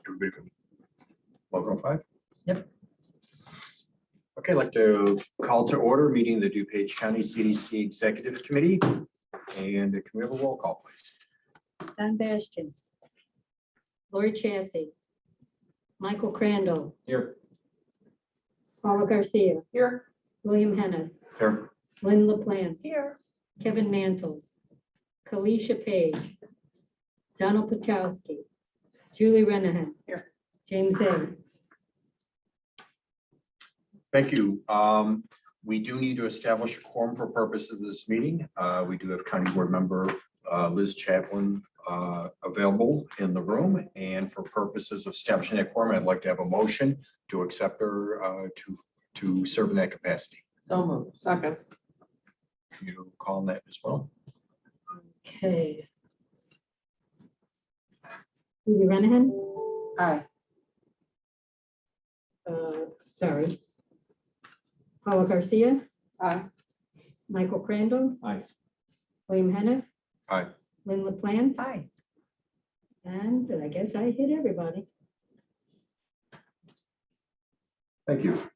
Everybody good? 12:05? Yep. Okay, I'd like to call to order meeting the DuPage County CDC Executive Committee. And can we have a roll call, please? Don Bastian. Lori Chassie. Michael Crandall. Here. Paula Garcia. Here. William Henneth. Here. Lynn LaPlante. Here. Kevin Mantles. Kalisha Page. Donald Pachowski. Julie Renahan. Here. James A. Thank you. We do need to establish a quorum for purposes of this meeting. We do have County Board Member Liz Chaplin available in the room. And for purposes of establishing that quorum, I'd like to have a motion to accept her to serve in that capacity. So moved. Second. You call on that as well. Okay. Julie Renahan. Aye. Sorry. Paula Garcia. Aye. Michael Crandall. Aye. William Henneth. Aye. Lynn LaPlante. Aye. And I guess I hit everybody. Thank you.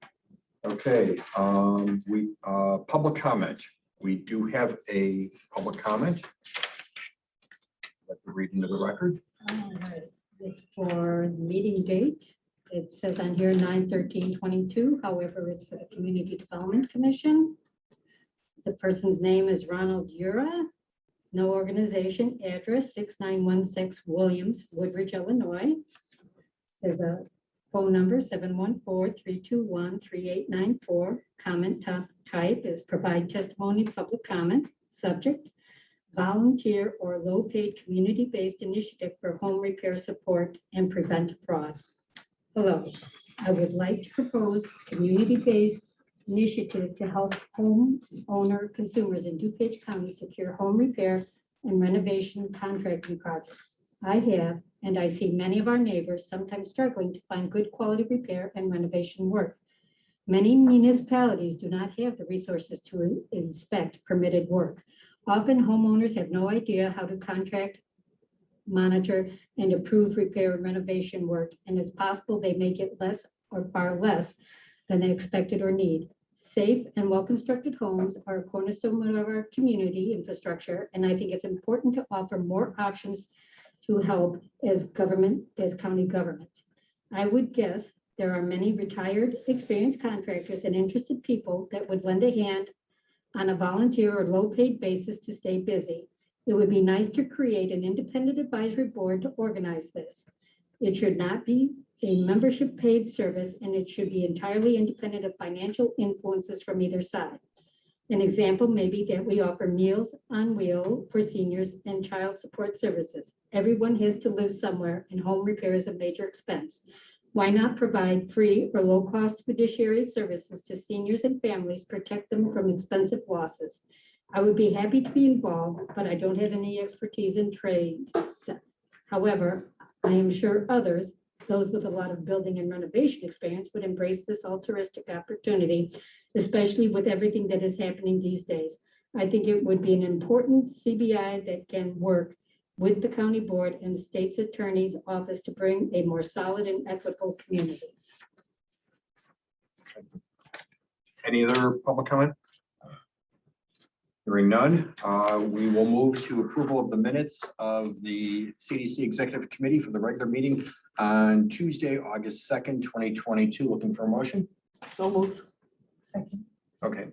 Okay, public comment. We do have a public comment. Let me read into the record. All right. It's for the meeting date. It says on here 9/13/22. However, it's for the Community Development Commission. The person's name is Ronald Ura. No organization. Address 6916 Williams, Woodridge, Illinois. There's a phone number 714-321-3894. Comment type is provide testimony, public comment. Subject: volunteer or low-paid community-based initiative for home repair support and prevent fraud. Hello, I would like to propose community-based initiative to help homeowner consumers in DuPage County secure home repair and renovation contracting projects. I have, and I see many of our neighbors sometimes struggling to find good quality repair and renovation work. Many municipalities do not have the resources to inspect permitted work. Often homeowners have no idea how to contract, monitor, and approve repair and renovation work, and it's possible they make it less or far less than they expected or need. Safe and well-constructed homes are a cornerstone of our community infrastructure, and I think it's important to offer more options to help as county government. I would guess there are many retired, experienced contractors and interested people that would lend a hand on a volunteer or low-paid basis to stay busy. It would be nice to create an independent advisory board to organize this. It should not be a membership paid service, and it should be entirely independent of financial influences from either side. An example may be that we offer Meals on Wheel for seniors and child support services. Everyone has to live somewhere, and home repair is a major expense. Why not provide free or low-cost fiduciary services to seniors and families, protect them from expensive losses? I would be happy to be involved, but I don't have any expertise in trade. However, I am sure others, those with a lot of building and renovation experience, would embrace this altruistic opportunity, especially with everything that is happening these days. I think it would be an important CBI that can work with the county board and the state's attorney's office to bring a more solid and equitable community. Any other public comment? Hearing none, we will move to approval of the minutes of the CDC Executive Committee for the regular meeting on Tuesday, August 2nd, 2022. Looking for a motion? So moved. Second. Okay,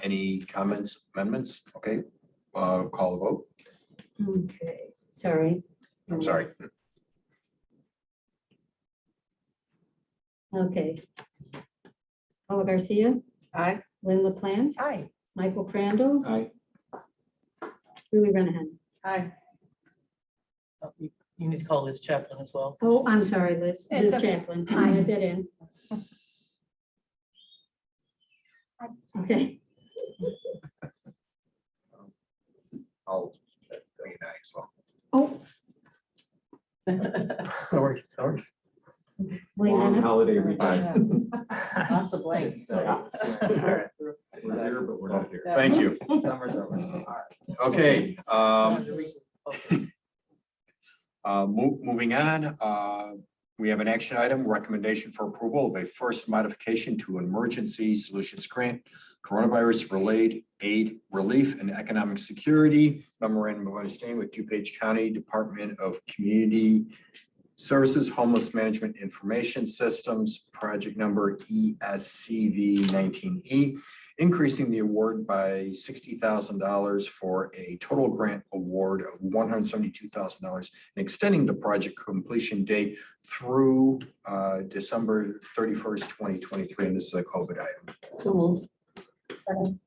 any comments, amendments? Okay, call the vote. Okay, sorry. I'm sorry. Okay. Paula Garcia, Aye. Lynn LaPlante, Aye. Michael Crandall, Aye. Julie Renahan. Aye. Oh, You need to call Liz Chaplin as well. Oh, I'm sorry, Liz. It's Liz okay. Chaplin. I had that in. Okay. I'll bring it back as well. Oh, No worries, no worries. William Henneth. Holiday weekend. Lots of blanks. We're here, but we're not here. Thank you. Summer's over. Okay, Okay. moving on, We have an action item, recommendation for approval of a first modification to Emergency Solutions Grant, Coronavirus Related Aid Relief and Economic Security Memorandum of Understanding with DuPage County Department of Community Services Homeless Management Information Systems, project number ESCV 19E, increasing the award by $60,000 for a total grant award of $172,000 and extending the project completion date through December 31st, 2023. And this is a COVID item. So moved. Second.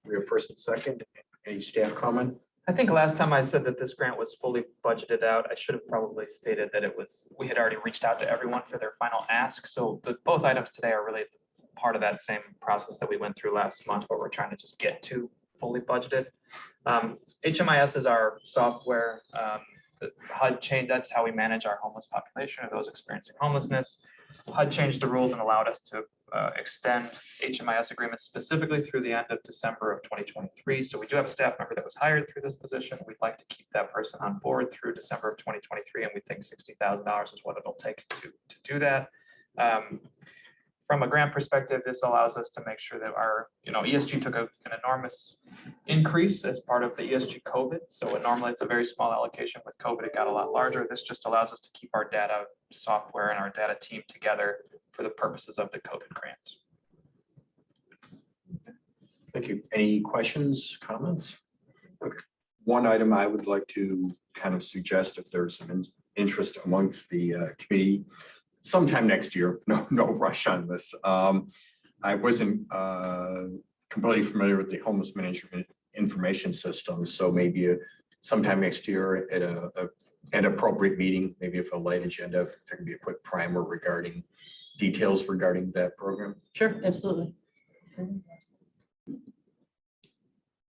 We have first and second. Any staff comment? I think last time I said that this grant was fully budgeted out, I should have probably stated that we had already reached out to everyone for their final ask. So both items today are really part of that same process that we went through last month, where we're trying to just get to fully budgeted. HMIS is our software. The HUD changed, that's how we manage our homeless population or those experiencing homelessness. HUD changed the rules and allowed us to extend HMIS agreements specifically through the end of December of 2023. So we do have a staff member that was hired through this position. We'd like to keep that person on board through December of 2023, and we think $60,000 is what it'll take to do that. From a grant perspective, this allows us to make sure that our, ESG took an enormous increase as part of the ESG COVID. So normally it's a very small allocation. With COVID, it got a lot larger. This just allows us to keep our data software and our data team together for the purposes of the COVID grant. Thank you. Any questions, comments? Okay. One item I would like to kind of suggest, if there's some interest amongst the committee, sometime next year, no rush on this. I wasn't completely familiar with the homeless management information system, so maybe sometime next year at an appropriate meeting, maybe if a light agenda, if there can be a quick primer regarding details regarding that program. Sure, absolutely.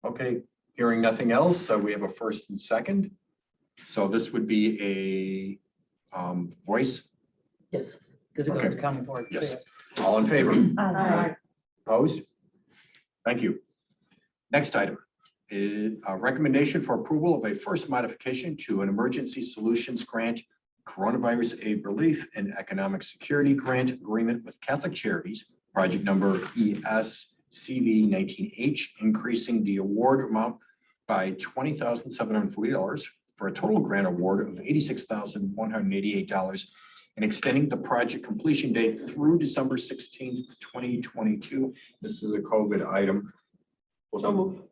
Okay, hearing nothing else, so we have a first and second. So this would be a voice. Yes, because it goes Okay. to county board. so Yes. All in favor? Aye. Opposed? Thank you. Next item is a recommendation for approval of a first modification to an Emergency Solutions Grant, Coronavirus Aid Relief and Economic Security Grant Agreement with Catholic Charities, project number ESCV 19H, increasing the award amount by $20,740 for a total grant award of $86,188 and extending the project completion date through December 16th, 2022. This is a COVID item. So moved.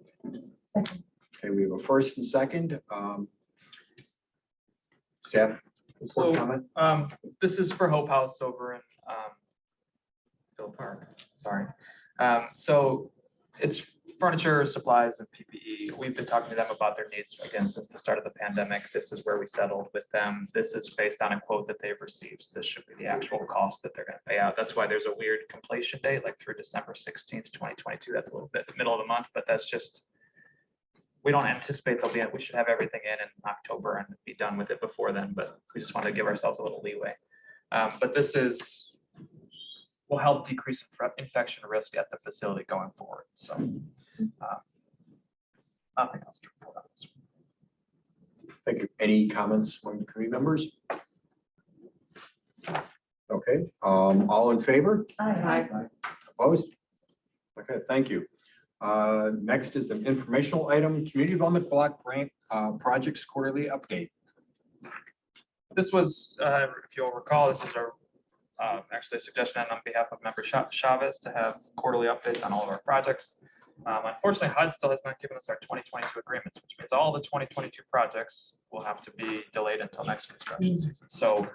Second. Okay, we have a first and second. Staff, So, comment? this is for Hope House over in Phil Park, sorry. So it's furniture, supplies, and PPE. We've been talking to them about their needs again since the start of the pandemic. This is where we settled with them. This is based on a quote that they've received. So this should be the actual cost that they're going to pay out. That's why there's a weird completion date, like through December 16th, 2022. That's a little bit the middle of the month, but that's just, we don't anticipate they'll be, we should have everything in October and be done with it before then, but we just wanted to give ourselves a little leeway. But this will help decrease infection risk at the facility going forward. So nothing else to report on this. Thank you. Any comments from the committee members? Okay, all in favor? Aye. Opposed? Okay, thank you. Next is an informational item, Community Development Block Grant Projects Quarterly Update. This was, if you'll recall, this is our actually a suggestion on behalf of member Chavez to have quarterly updates on all of our projects. Unfortunately, HUD still has not given us our 2022 agreements, which means all the 2022 projects will have to be delayed until next construction season. So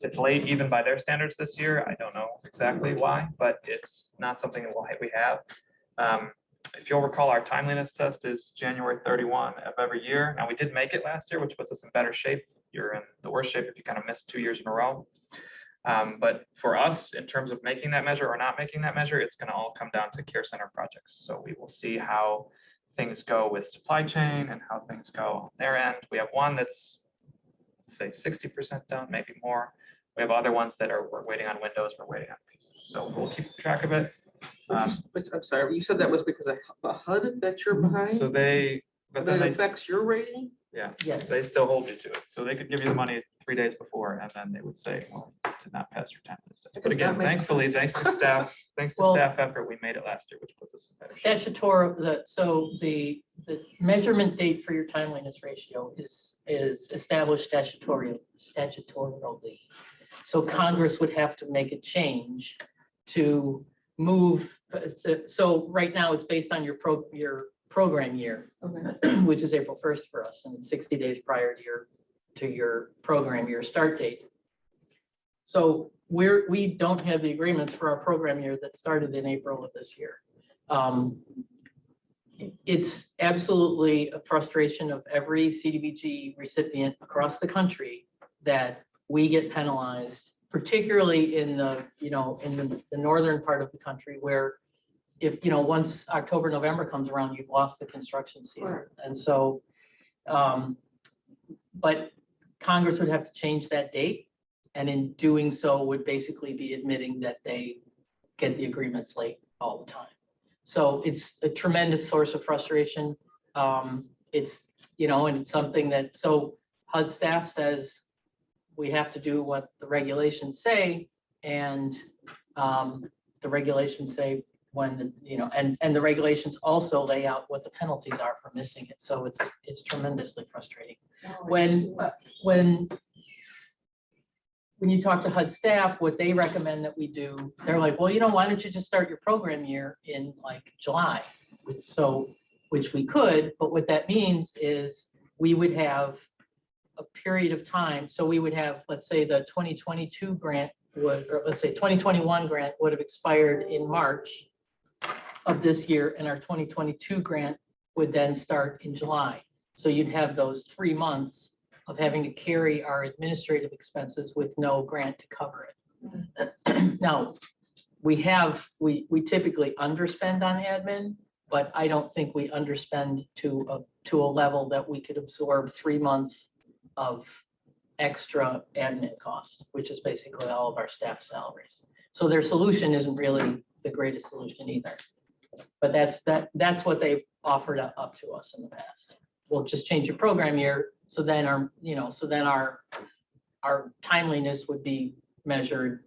it's late even by their standards this year. I don't know exactly why, but it's not something that we have. If you'll recall, our timeliness test is January 31 of every year. Now, we did make it last year, which puts us in better shape. You're in the worst shape if you kind of missed 2 years in a row. But for us, in terms of making that measure or not making that measure, it's going to all come down to care center projects. So we will see how things go with supply chain and how things go on their end. We have one that's, say, 60% done, maybe more. We have other ones that we're waiting on windows, we're waiting on pieces. So we'll keep track of it. I'm sorry, you said that was because of HUD that you're behind? So they, but then That they, affects your rating? Yeah, Yes. they still hold you to it. So they could give you the money 3 days before and then they would say, well, you did not pass your timeliness test. But Because that again, makes thankfully, sense. thanks to Well- staff effort, we made it last year, which puts us in better shape. So the measurement date for your timeliness ratio is established statutorily. So Congress would have to make a change to move, so right now it's based on your program year, Okay. which is April 1st for us, and it's 60 days prior to your program year start date. So we don't have the agreements for our program year that started in April of this year. It's absolutely a frustration of every CDBG recipient across the country that we get penalized, particularly in the northern part of the country where if, once October, November comes around, you've lost the construction season. Right. And so, but Congress would have to change that date. And in doing so would basically be admitting that they get the agreements late all the time. So it's a tremendous source of frustration. It's, and it's something that, so HUD staff says we have to do what the regulations say. And the regulations say when, and the regulations also lay out what the penalties are for missing it. So it's tremendously frustrating. When you talk to HUD staff, what they recommend that we do, they're like, well, why don't you just start your program year in like July? Which we could, but what that means is we would have a period of time. So we would have, let's say the 2022 grant would, or let's say 2021 grant would have expired in March of this year, and our 2022 grant would then start in July. So you'd have those 3 months of having to carry our administrative expenses with no grant to cover it. Now, we typically underspend on admin, but I don't think we underspend to a level that we could absorb 3 months of extra admin costs, which is basically all of our staff salaries. So their solution isn't really the greatest solution either. But that's what they've offered up to us in the past. We'll just change your program year. So then our timeliness would be measured.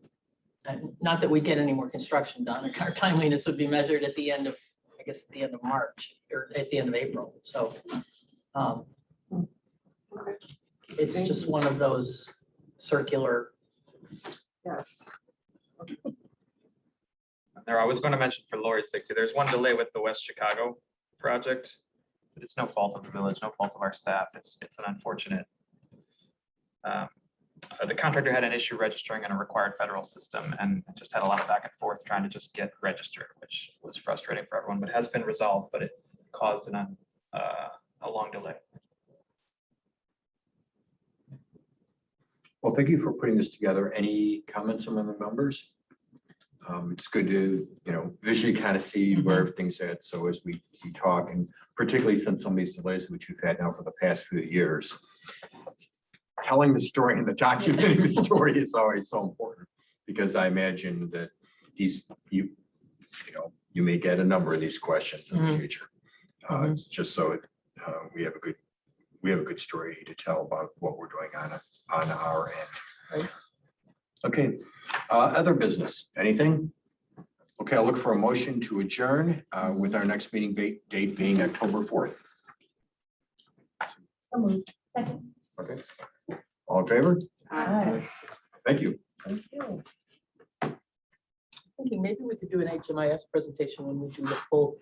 And not that we get any more construction done. Our timeliness would be measured at the end of, I guess, at the end of March or at the end of April. So it's just one of those circular. Yes. There, I was going to mention for Lori's sake too, there's one delay with the West Chicago project. But it's no fault of the village, no fault of our staff. It's an unfortunate. The contractor had an issue registering in a required federal system and just had a lot of back and forth trying to just get registered, which was frustrating for everyone, but has been resolved, but it caused a long delay. Well, thank you for putting this together. Any comments among the members? It's good to, visually kind of see where everything's at. So as we talk, and particularly since some of these delays, which we've had now for the past few years, telling the story and documenting the story is always so important, because I imagine that you may get a number of these questions in the future. It's just so we have a good story to tell about what we're doing on our end. Right. Okay, other business, anything? Okay, I'll look for a motion to adjourn with our next meeting date being October 4th. Second. Okay, all in favor? Aye. Thank you. Thank you. Thinking maybe we could do an HMIS presentation when we do the full